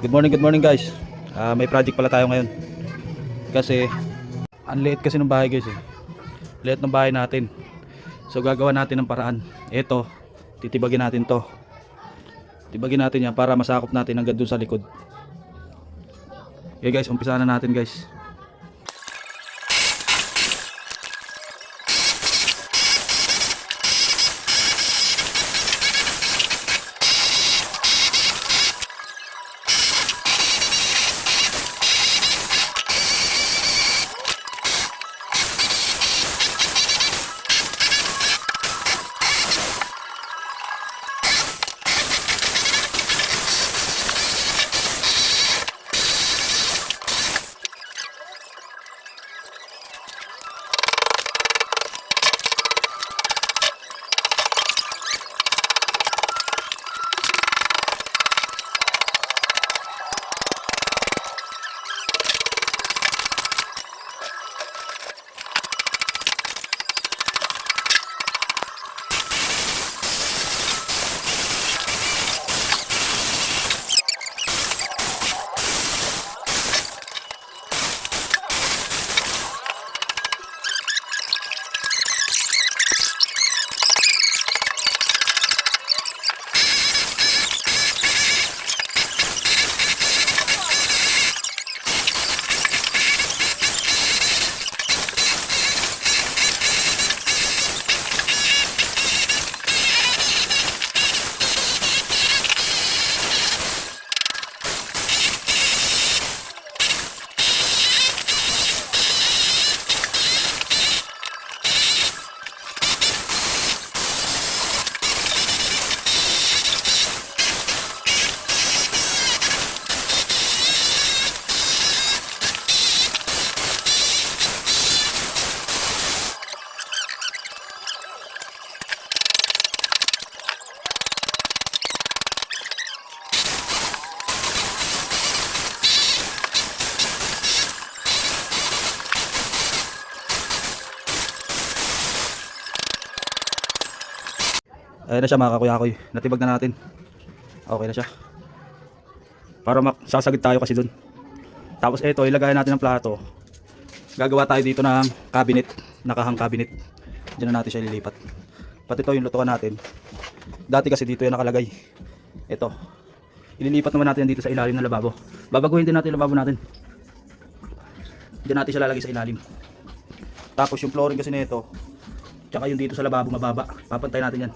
Good morning guys. May project pala tayo ngayon. Kasi ang liit kasi ng bahay guys eh. Liit ng bahay natin. So gagawa natin ng paraan. Ito, titibagin natin to. Tibagin natin yan para masakop natin hanggang dun sa likod. Okay guys, umpisa na natin guys. Ayan na siya mga kakuyakoy. Natibag na natin. Okay na siya. Para sasagid tayo kasi dun. Tapos ito, ilagay natin ng plato. Gagawa tayo dito ng cabinet. Nakahang cabinet. Diyan na natin siya ililipat. Pati ito yung lutuan natin. Dati kasi dito yung nakalagay. Ito. Ililipat naman natin dito sa ilalim ng lababo. Babaguhin din natin yung lababo natin. Diyan natin siya lalagay sa ilalim. Tapos yung flooring kasi nito, tsaka yung dito sa lababo mababa. Papantay natin yan.